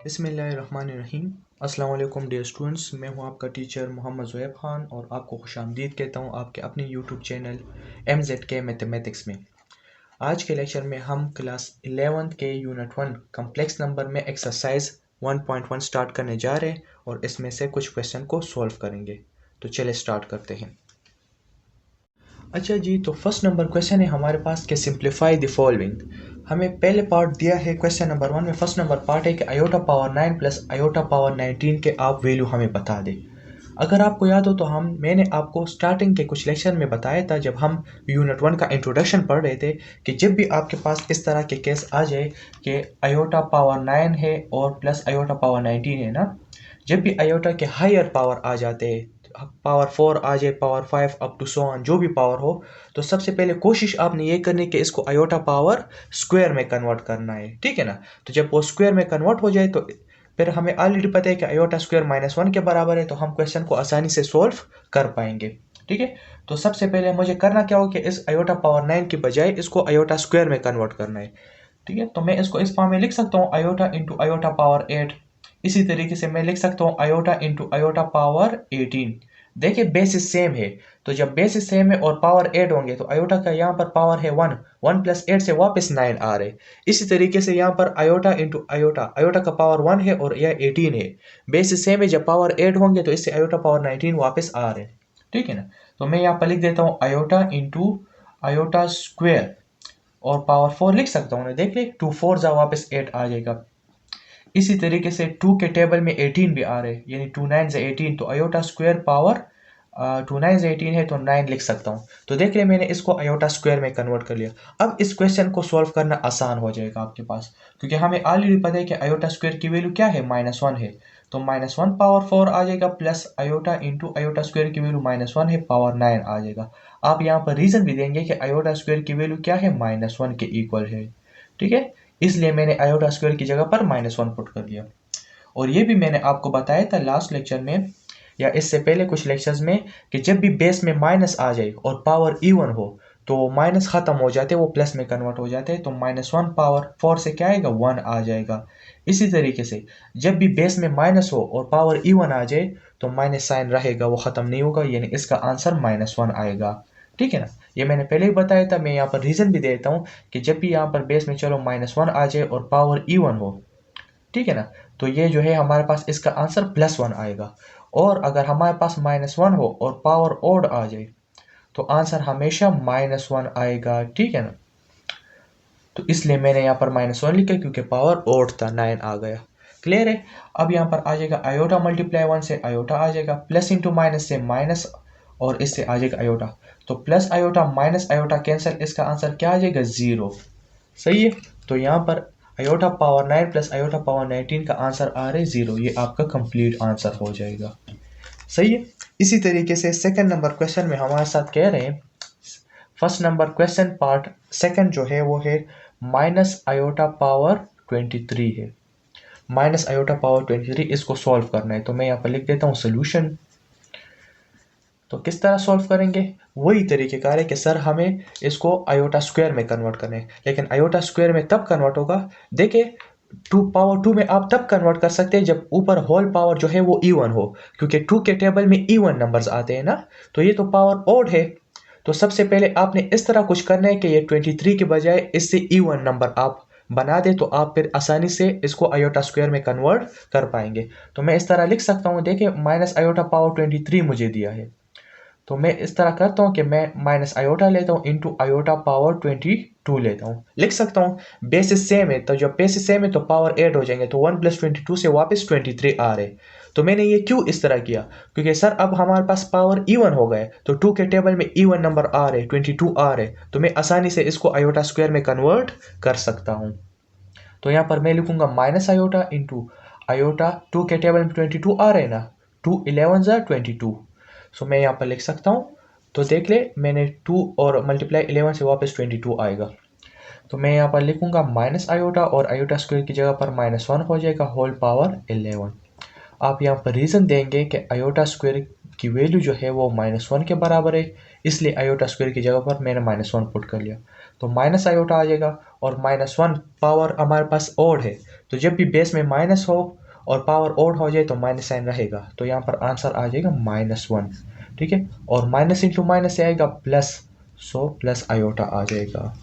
बिस्मिल्लाहिर्रहमानिर्रहीम। अस्सलाम वालेकुम डियर स्टूडेंट्स, मैं हूं आपका टीचर मोहम्मद ज़ुएब ख़ान और आपको खुशामदीद कहता हूं आपके अपने यूट्यूब चैनल MZK मैथमेटिक्स में। आज के लेक्चर में हम क्लास 11th के यूनिट 1 कम्प्लेक्स नंबर में एक्सरसाइज 1.1 स्टार्ट करने जा रहे हैं और इसमें से कुछ क्वेश्चन को सॉल्व करेंगे। तो चले स्टार्ट करते हैं। अच्छा जी, तो फर्स्ट नंबर क्वेश्चन है हमारे पास कि सिंप्लीफाई द फॉलोइंग। हमें पहले पार्ट दिया है क्वेश्चन नंबर 1 में। फर्स्ट नंबर पार्ट है कि iota power 9 plus iota power 19 के आप वैल्यू हमें बता दें। अगर आपको याद हो तो मैंने आपको स्टार्टिंग के कुछ लेक्चर में बताया था जब हम यूनिट 1 का इंट्रोडक्शन पढ़ रहे थे कि जब भी आपके पास इस तरह के केस आ जाए कि आयोटा पावर 9 है और प्लस आयोटा पावर 19 है ना, जब भी आयोटा के हायर पावर आ जाते हैं, पावर 4 आ जाए, power 5 up to so on, जो भी पावर हो, तो सबसे पहले कोशिश आपने ये करनी कि इसको आयोटा पावर स्क्वायर में कन्वर्ट करना है। ठीक है ना। तो जब वो स्क्वायर में कन्वर्ट हो जाए तो फिर हमें ऑलरेडी पता है कि आयोटा स्क्वायर -1 के बराबर है, तो हम क्वेश्चन को आसानी से सोल्व कर पाएंगे। ठीक है। तो सबसे पहले मुझे करना क्या हो कि इस आयोटा पावर 9 की बजाय इसको आयोटा स्क्वायर में कन्वर्ट करना है। ठीक है। तो मैं इसको इस फॉर्म में लिख सकता हूँ, आयोटा इंटू आयोटा पावर 8। इसी तरीके से मैं लिख सकता हूँ आयोटा इंटू आयोटा पावर 18। देखिए बेसिस सेम है, तो जब बेसिस सेम है और पावर 8 होंगे तो आयोटा का यहाँ पर पावर है 1, 1 प्लस 8 से वापस 9 आ रहे। इसी तरीके से यहाँ पर आयोटा इंटू आयोटा, आयोटा का पावर 1 है और यह 18 है। बेसिस सेम है, जब पावर 8 होंगे तो इससे आयोटा पावर 19 वापस आ रहे। ठीक है ना। तो मैं यहाँ पर लिख देता हूँ आयोटा इंटू आयोटा स्क्वायर और पावर 4 लिख सकता हूँ। देख ले 2 4 जा वापस 8 आ जाएगा। इसी तरीके से 2 के टेबल में 18 भी आ रहे हैं, यानी 2 9 से 18, तो आयोटा स्क्वायर पावर 2 9 से 18 है तो 9 लिख सकता हूँ। तो देख ले मैंने इसको आयोटा स्क्वायर में कन्वर्ट कर लिया। अब इस क्वेश्चन को सॉल्व करना आसान हो जाएगा आपके पास, क्योंकि हमें ऑलरेडी पता है कि आयोटा स्क्वायर की वैल्यू क्या है, -1 है। तो -1 पावर 4 आ जाएगा plus iota into iota square की वैल्यू -1 है, पावर 9 आ जाएगा। आप यहाँ पर रीजन भी देंगे कि आयोटा स्क्वायर की वैल्यू क्या है, -1 के इक्वल है। ठीक है। इसलिए मैंने आयोटा स्क्वायर की जगह पर -1 पुट कर दिया। और ये भी मैंने आपको बताया था लास्ट लेक्चर में या इससे पहले कुछ लेक्चर्स में कि जब भी बेस में माइनस आ जाए और पावर इवन हो तो माइनस खत्म हो जाते हैं, वो प्लस में कन्वर्ट हो जाते हैं। तो -1 पावर 4 से क्या आएगा, 1 आ जाएगा। इसी तरीके से जब भी बेस में माइनस हो और पावर इवन आ जाए तो माइनस साइन रहेगा, वो ख़त्म नहीं होगा, यानी इसका आंसर -1 आएगा। ठीक है ना। ये मैंने पहले ही बताया था। मैं यहाँ पर रीज़न भी देता हूँ कि जब भी यहाँ पर बेस में चलो -1 आ जाए और पावर इवन हो, ठीक है ना, तो ये जो है हमारे पास इसका आंसर +1 आएगा। और अगर हमारे पास -1 हो और पावर ओड आ जाए तो आंसर हमेशा -1 आएगा। ठीक है ना। तो इसलिए मैंने यहाँ पर -1 लिखा क्योंकि पावर ओड था, 9 आ गया। क्लियर है। अब यहाँ पर आ जाएगा आयोटा मल्टीप्लाई 1 से आयोटा आ जाएगा, प्लस इंटू माइनस से माइनस और इससे आ जाएगा आयोटा। तो plus iota minus iota cancel, इसका आंसर क्या आ जाएगा, 0। सही है। तो यहाँ पर iota power 9 plus iota power 19 का आंसर आ रहा है 0। ये आपका कंप्लीट आंसर हो जाएगा। सही है। इसी तरीके से सेकंड नंबर क्वेश्चन में हमारे साथ कह रहे हैं, first number question part second जो है वो है माइनस आयोटा पावर 23 है। माइनस आयोटा पावर 23, इसको सॉल्व करना है। तो मैं यहाँ पर लिख देता हूँ सोल्यूशन। तो किस तरह सॉल्व करेंगे, वही तरीक़ेकार है कि सर हमें इसको आयोटा स्क्वायर में कन्वर्ट करना है। लेकिन आयोटा स्क्वायर में तब कन्वर्ट होगा, देखिए 2 पावर 2 में आप तब कन्वर्ट कर सकते हैं जब ऊपर होल पावर जो है वो इवन हो, क्योंकि 2 के टेबल में इवन नंबर्स आते हैं ना। तो ये तो पावर ओड है, तो सबसे पहले आपने इस तरह कुछ करना है कि ये 23 के बजाय इससे इवन नंबर आप बना दे, तो आप फिर आसानी से इसको आयोटा स्क्वायर में कन्वर्ट कर पाएंगे। तो मैं इस तरह लिख सकता हूँ, देखिए माइनस आयोटा पावर 23 मुझे दिया है, तो मैं इस तरह करता हूँ कि मैं माइनस आयोटा लेता हूँ इंटू आयोटा पावर 22 लेता हूँ। लिख सकता हूँ बेसिस सेम है, तो जब बेसिस सेम है तो पावर 8 हो जाएंगे, तो 1 प्लस 22 से वापस 23 आ रहे। तो मैंने ये क्यों इस तरह किया, क्योंकि सर अब हमारे पास पावर इवन हो गए, तो 2 के टेबल में इवन नंबर आ रहे, 22 आ रहे, तो मैं आसानी से इसको आयोटा स्क्वायर में कन्वर्ट कर सकता हूँ। तो यहाँ पर मैं लिखूंगा माइनस आयोटा इंटू आयोटा, 2 के टेबल में 22 आ रहे ना, 2 11 जा 22। सो मैं यहाँ पर लिख सकता हूँ। तो देख ले मैंने 2 और मल्टीप्लाई 11 से वापस 22 आएगा। तो मैं यहाँ पर लिखूंगा माइनस आयोटा और आयोटा स्क्वायर की जगह पर -1 हो जाएगा, होल पावर 11। आप यहाँ पर रीज़न देंगे कि आयोटा स्क्वायर की वैल्यू जो है वो -1 के बराबर है, इसलिए आयोटा स्क्वायर की जगह पर मैंने -1 पुट कर लिया। तो माइनस आयोटा आ जाएगा, और -1 पावर हमारे पास ओड है, तो जब भी बेस में माइनस हो और पावर ओड हो जाए तो माइनस साइन रहेगा, तो यहाँ पर आंसर आ जाएगा -1। ठीक है, और माइनस इंटू माइनस से आएगा प्लस, सो प्लस आयोटा आ जाएगा।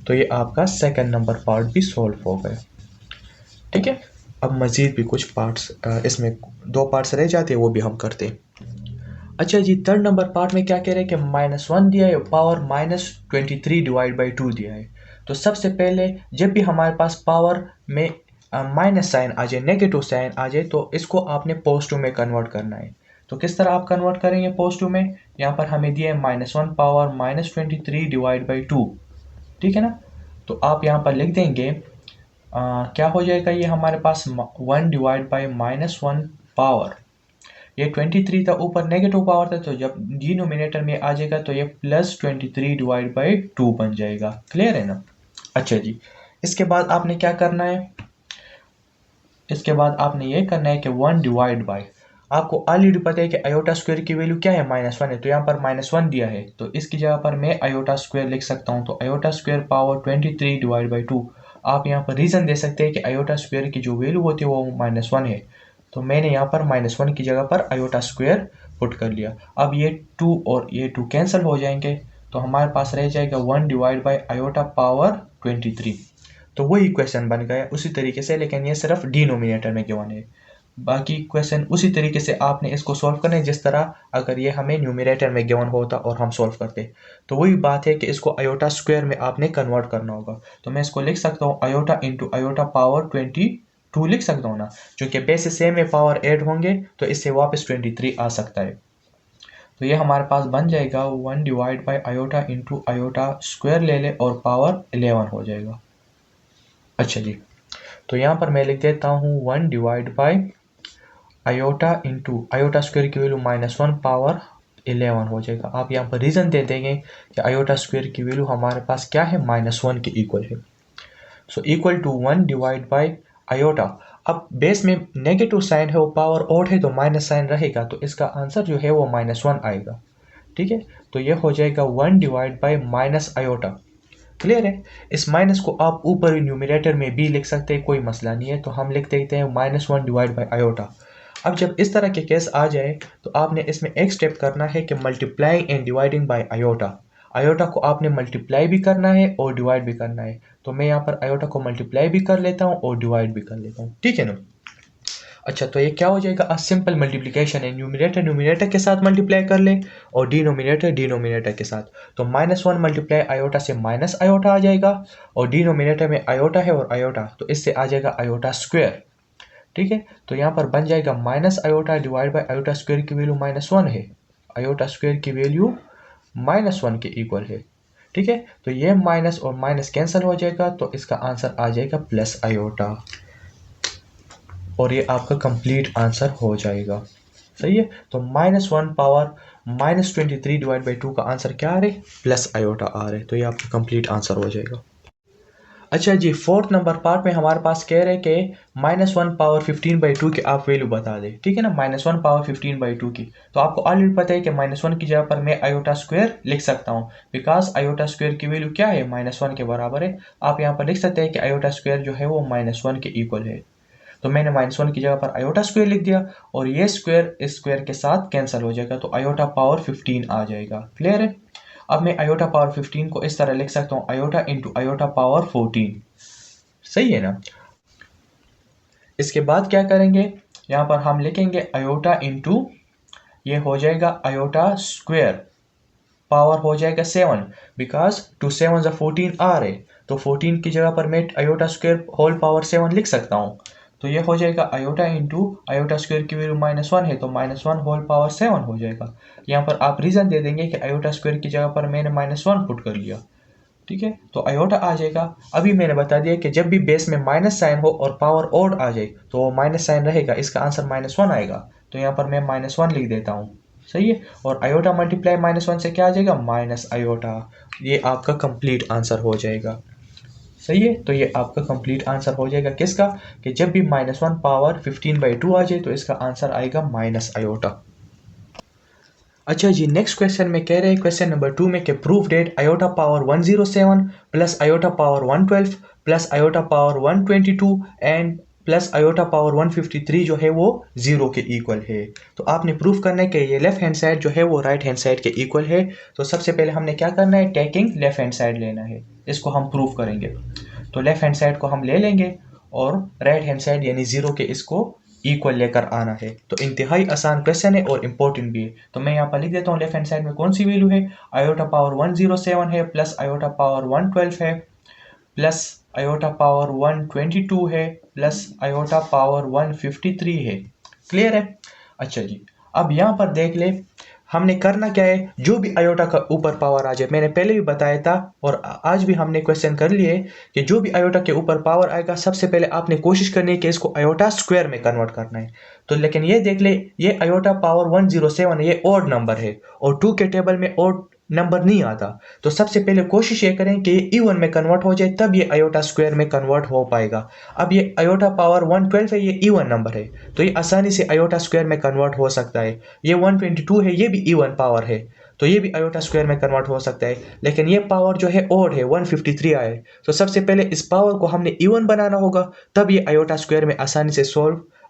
तो ये आपका सेकंड नंबर पार्ट भी सॉल्व हो गया। ठीक है, अब मज़ीद भी कुछ पार्ट्स, इसमें 2 पार्ट्स रह जाते हैं, वो भी हम करते हैं। अच्छा जी, थर्ड नंबर पार्ट में क्या कह रहे हैं कि -1 दिया है, पावर -23 डिवाइड बाई 2 दिया है। तो सबसे पहले जब भी हमारे पास पावर में माइनस साइन आ जाए, नेगेटिव साइन आ जाए, तो इसको आपने पॉजिटिव में कन्वर्ट करना है। तो किस तरह आप कन्वर्ट करेंगे पॉजिटिव में? यहाँ पर हमें दिया है -1 पावर -23 डिवाइड बाई 2। ठीक है ना, तो आप यहाँ पर लिख देंगे क्या हो जाएगा, ये हमारे पास 1 डिवाइड बाई -1 पावर, ये 23 था, ऊपर नेगेटिव पावर था, तो जब डिनोमिनेटर में आ जाएगा तो ये +23 डिवाइड बाई 2 बन जाएगा। क्लियर है ना? अच्छा जी, इसके बाद आपने क्या करना है, इसके बाद आपने ये करना है कि 1 डिवाइड बाई, आपको ऑलरेडी पता है कि आयोटा स्क्वायर की वैल्यू क्या है, -1 है, तो यहाँ पर -1 दिया है, तो इसकी जगह पर मैं आयोटा स्क्वायर लिख सकता हूँ। तो iota square power 23 divide by 2। आप यहाँ पर रीज़न दे सकते हैं कि आयोटा स्क्वायर की जो वैल्यू होती है वो -1 है, तो मैंने यहाँ पर -1 की जगह पर आयोटा स्क्वायर पुट कर लिया। अब ये 2 और ये 2 कैंसिल हो जाएंगे, तो हमारे पास रह जाएगा 1 डिवाइड बाई आयोटा पावर 23। तो वही क्वेश्चन बन गया उसी तरीके से, लेकिन ये सिर्फ डिनोमिनेटर में गिवन है। बाकी क्वेश्चन उसी तरीके से आपने इसको सॉल्व करना है जिस तरह अगर ये हमें न्यूमरेटर में गिवन होता और हम सॉल्व करते। तो वही बात है कि इसको आयोटा स्क्वायर में आपने कन्वर्ट करना होगा। तो मैं इसको लिख सकता हूँ आयोटा इंटू आयोटा पावर 22 लिख सकता हूँ ना, क्योंकि बेस सेम में पावर ऐड होंगे तो इससे वापस 23 आ सकता है। तो ये हमारे पास बन जाएगा 1 divide by iota into iota square ले ले और पावर 11 हो जाएगा। अच्छा जी, तो यहाँ पर मैं लिख देता हूँ 1 divide by iota into iota square की वैल्यू -1 पावर 11 हो जाएगा। आप यहाँ पर रीज़न दे देंगे कि आयोटा स्क्वायर की वैल्यू हमारे पास क्या है, -1 के इक्वल है। So equal to 1 divide by iota. अब बेस में नेगेटिव साइन है, वो पावर ओड है, तो माइनस साइन रहेगा, तो इसका आंसर जो है वो -1 आएगा। ठीक है, तो ये हो जाएगा 1 divide by minus iota. Clear है? इस माइनस को आप ऊपर न्यूमरेटर में भी लिख सकते हैं, कोई मसला नहीं है, तो हम लिख देते हैं -1 डिवाइड बाई आयोटा। अब जब इस तरह के केस आ जाए तो आपने इसमें एक स्टेप करना है कि multiplying and dividing by iota. Iota को आपने मल्टीप्लाई भी करना है और डिवाइड भी करना है, तो मैं यहाँ पर आयोटा को मल्टीप्लाई भी कर लेता हूँ और डिवाइड भी कर लेता हूँ। ठीक है ना? अच्छा, तो ये क्या हो जाएगा, सिंपल मल्टीप्लिकेशन है, न्यूमरेटर न्यूमरेटर के साथ मल्टीप्लाई कर ले और डिनोमिनेटर डिनोमिनेटर के साथ। तो -1 मल्टीप्लाई आयोटा से माइनस आयोटा आ जाएगा, और डिनोमिनेटर में आयोटा है और आयोटा, तो इससे आ जाएगा आयोटा स्क्वायर। ठीक है, तो यहाँ पर बन जाएगा minus iota divide by iota square की वैल्यू -1 है, आयोटा स्क्वायर की वैल्यू -1 के इक्वल है। ठीक है, तो ये माइनस और माइनस कैंसिल हो जाएगा, तो इसका आंसर आ जाएगा प्लस आयोटा, और ये आपका कंप्लीट आंसर हो जाएगा। सही है, तो -1 पावर -23 डिवाइड बाई 2 का आंसर क्या आ रहा है, प्लस आयोटा आ रहा है, तो ये आपका कंप्लीट आंसर हो जाएगा। अच्छा जी, फोर्थ नंबर पार्ट में हमारे पास कह रहे हैं कि -1 पावर 15/2 की आप वैल्यू बता दें। ठीक है ना, -1 पावर 15/2 की, तो आपको ऑलरेडी पता है कि -1 की जगह पर मैं आयोटा स्क्वायर लिख सकता हूँ, बिकॉज आयोटा स्क्वायर की वैल्यू क्या है, -1 के बराबर है। आप यहाँ पर लिख सकते हैं कि आयोटा स्क्वायर जो है वो -1 के इक्वल है, तो मैंने -1 की जगह पर आयोटा स्क्वायर लिख दिया, और ये स्क्वायर इस स्क्वायर के साथ कैंसिल हो जाएगा, तो आयोटा पावर 15 आ जाएगा। क्लियर है? अब मैं आयोटा पावर 15 को इस तरह लिख सकता हूँ, आयोटा इंटू आयोटा पावर 14। सही है ना? इसके बाद क्या करेंगे, यहाँ पर हम लिखेंगे आयोटा इंटू, ये हो जाएगा आयोटा स्क्वायर पावर हो जाएगा 7, बिकॉज 2 7 14 आ रहे, तो 14 की जगह पर मैं आयोटा स्क्वायर होल पावर 7 लिख सकता हूँ। तो ये हो जाएगा आयोटा इंटू आयोटा स्क्वायर की वैल्यू -1 है, तो -1 होल पावर 7 हो जाएगा। यहाँ पर आप रीज़न दे देंगे कि आयोटा स्क्वायर की जगह पर मैंने -1 पुट कर लिया। ठीक है, तो आयोटा आ जाएगा। अभी मैंने बता दिया कि जब भी बेस में माइनस साइन हो और पावर ओड आ जाए तो वो माइनस साइन रहेगा, इसका आंसर -1 आएगा, तो यहाँ पर मैं -1 लिख देता हूँ। सही है, और आयोटा मल्टीप्लाई -1 से क्या आ जाएगा, माइनस आयोटा। ये आपका कंप्लीट आंसर हो जाएगा। सही है, तो ये आपका कंप्लीट आंसर हो जाएगा किसका, कि जब भी -1 पावर 15/2 आ जाए तो इसका आंसर आएगा माइनस आयोटा। अच्छा जी, नेक्स्ट क्वेश्चन में कह रहे हैं क्वेश्चन नंबर 2 में कि prove that iota power 107 plus iota power 112 plus iota power 122 and plus iota power 153 जो है वो 0 के इक्वल है। तो आपने प्रूफ करना है कि ये लेफ्ट हैंड साइड जो है वो राइट हैंड साइड के इक्वल है। तो सबसे पहले हमने क्या करना है, टेकिंग लेफ्ट हैंड साइड लेना है, इसको हम प्रूफ करेंगे। तो लेफ्ट हैंड साइड को हम ले लेंगे और राइट हैंड साइड यानी 0 के इसको इक्वल लेकर आना है। तो इंतहाई आसान क्वेश्चन है और इंपॉर्टेंट भी है। तो मैं यहाँ पर लिख देता हूँ लेफ्ट हैंड साइड में कौन सी वैल्यू है, आयोटा पावर 107 है प्लस आयोटा पावर 112 है प्लस आयोटा पावर 122 है प्लस आयोटा पावर 153 है। क्लियर है? अच्छा जी, अब यहाँ पर देख ले हमने करना क्या है, जो भी आयोटा का ऊपर पावर आ जाए, मैंने पहले भी बताया था और आज भी हमने क्वेश्चन कर लिए कि जो भी आयोटा के ऊपर पावर आएगा सबसे पहले आपने कोशिश करनी है कि इसको आयोटा स्क्वायर में कन्वर्ट करना है। तो लेकिन ये देख ले, ये आयोटा पावर 107 है, ये ऑड नंबर है और 2 के टेबल में ऑड नंबर नहीं आता। तो सबसे पहले कोशिश ये करें कि ये इवन में कन्वर्ट हो जाए, तब ये आयोटा स्क्वायर में कन्वर्ट हो पाएगा। अब ये आयोटा पावर 112 है, ये इवन नंबर है तो ये आसानी से आयोटा स्क्वायर में कन्वर्ट हो सकता है। ये 122 है, ये भी इवन पावर है तो ये भी आयोटा स्क्वायर में कन्वर्ट हो सकता है। लेकिन ये पावर जो है ऑड है, 153 आए, तो सबसे पहले इस पावर को हमने इवन बनाना होगा, तब ये आयोटा स्क्वायर में आसानी से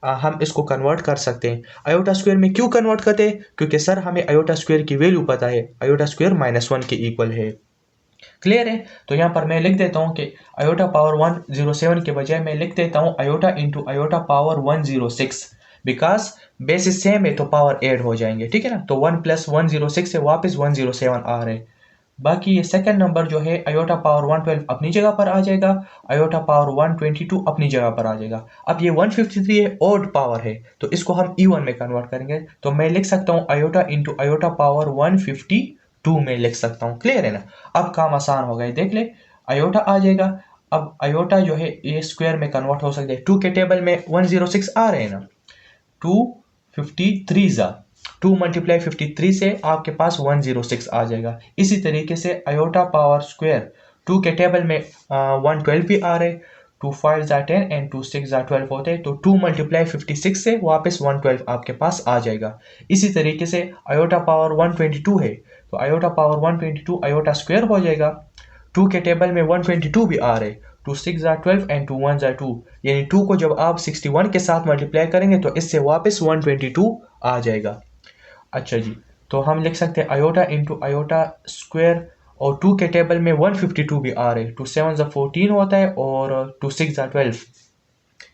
हम इसको कन्वर्ट कर सकते हैं। आयोटा स्क्वायर में क्यों कन्वर्ट करते हैं, क्योंकि सर हमें आयोटा स्क्वायर की वैल्यू पता है, आयोटा स्क्वायर -1 के इक्वल है। क्लियर है? तो यहाँ पर मैं लिख देता हूँ कि आयोटा पावर 107 के बजाय मैं लिख देता हूँ iota into iota power 106, because basis same है तो पावर ऐड हो जाएंगे। ठीक है ना? तो 1 + 106 से वापस 107 आ रहे। बाकी ये सेकंड नंबर जो है आयोटा पावर 112 अपनी जगह पर आ जाएगा, आयोटा पावर 122 अपनी जगह पर आ जाएगा। अब ये 153 है, ऑड पावर है तो इसको हम इवन में कन्वर्ट करेंगे। तो मैं लिख सकता हूँ आयोटा इंटू आयोटा पावर 152 में लिख सकता हूँ। क्लियर है ना? अब काम आसान हो गया, देख ले आयोटा आ जाएगा। अब आयोटा जो है ये स्क्वायर में कन्वर्ट हो सकता है। 2 के टेबल में 106 आ रहे हैं ना, 253 2 × 53 से आपके पास 106 आ जाएगा। इसी तरीके से आयोटा पावर स्क्वायर 2 के टेबल में 112 भी आ रहे, 2 5 = 10 एंड 2 6 = 12 होते हैं, तो 2 × 56 से वापस 112 आपके पास आ जाएगा। इसी तरीके से आयोटा पावर 122 है तो आयोटा पावर 122 आयोटा स्क्वायर हो जाएगा। 2 के टेबल में 122 भी आ रहे, 2 6 = 12 एंड 2 1 = 2, यानी 2 को जब आप 61 के साथ मल्टीप्लाई करेंगे तो इससे वापस 122 आ जाएगा। अच्छा जी, तो हम लिख सकते हैं आयोटा इंटू आयोटा स्क्वायर, और 2 के टेबल में 152 भी आ रहे, 2 7 = 14 होता है और 2 6 = 12,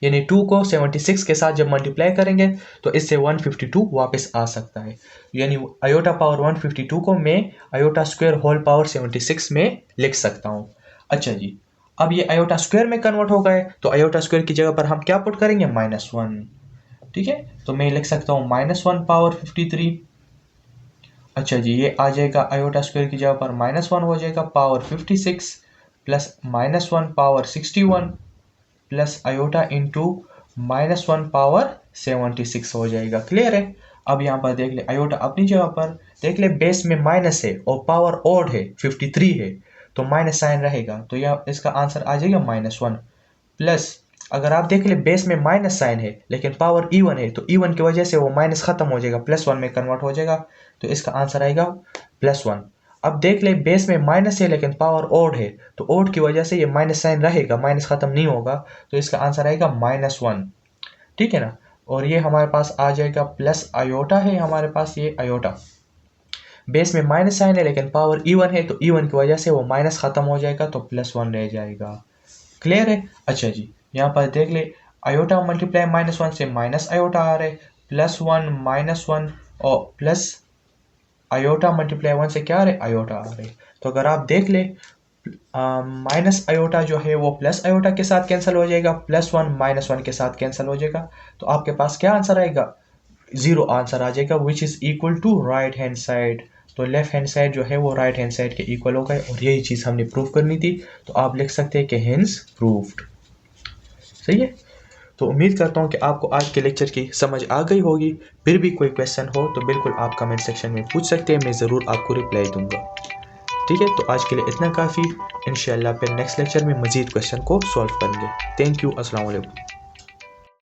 यानी 2 को 76 के साथ जब मल्टीप्लाई करेंगे तो इससे 152 वापस आ सकता है। यानी आयोटा पावर 152 को मैं आयोटा स्क्वायर होल पावर 76 में लिख सकता हूँ। अच्छा जी, अब ये आयोटा स्क्वायर में कन्वर्ट हो गए तो आयोटा स्क्वायर की जगह पर हम क्या पुट करेंगे, -1। ठीक है, तो मैं लिख सकता हूँ -1 पावर 53। अच्छा जी, ये आ जाएगा आयोटा स्क्वायर की जगह पर -1 हो जाएगा power 56 plus -1 power 61 plus iota into -1 power 76 हो जाएगा। क्लियर है? अब यहाँ पर देख ले आयोटा अपनी जगह पर, देख ले बेस में माइनस है और पावर ऑड है 53 है तो माइनस साइन रहेगा, तो यह इसका आंसर आ जाएगा -1 प्लस, अगर आप देख ले बेस में माइनस साइन है लेकिन पावर इवन है तो इवन की वजह से वो माइनस खत्म हो जाएगा, +1 में कन्वर्ट हो जाएगा तो इसका आंसर आएगा +1। अब देख ले बेस में माइनस है लेकिन पावर ऑड है तो ऑड की वजह से ये माइनस साइन रहेगा, माइनस खत्म नहीं होगा तो इसका आंसर आएगा -1। ठीक है ना? और ये हमारे पास आ जाएगा प्लस आयोटा है, हमारे पास ये आयोटा बेस में माइनस साइन है लेकिन पावर इवन है तो इवन की वजह से वो माइनस खत्म हो जाएगा तो +1 रह जाएगा। क्लियर है? अच्छा जी, यहाँ पर देख ले आयोटा मल्टीप्लाई -1 से माइनस आयोटा आ रहे, +1 -1 और प्लस आयोटा मल्टीप्लाई 1 से क्या आ रहे, आयोटा आ रहे। तो अगर आप देख ले माइनस आयोटा जो है वो प्लस आयोटा के साथ कैंसिल हो जाएगा, +1 -1 के साथ कैंसिल हो जाएगा, तो आपके पास क्या आंसर आएगा, 0 आंसर आ जाएगा, which is equal to right hand side. तो लेफ्ट हैंड साइड जो है वो राइट हैंड साइड के इक्वल हो गए और यही चीज़ हमने प्रूव करनी थी, तो आप लिख सकते हैं कि हेंस प्रूव्ड। सही है? तो उम्मीद करता हूँ कि आपको आज के लेक्चर की समझ आ गई होगी। फिर भी कोई क्वेश्चन हो तो बिल्कुल आप कमेंट सेक्शन में पूछ सकते हैं, मैं ज़रूर आपको रिप्लाई दूंगा। ठीक है, तो आज के लिए इतना काफ़ी। इंशाल्लाह फिर नेक्स्ट लेक्चर में मज़ीद क्वेश्चन को सॉल्व करेंगे। थैंक यू, अस्सलाम वालेकुम।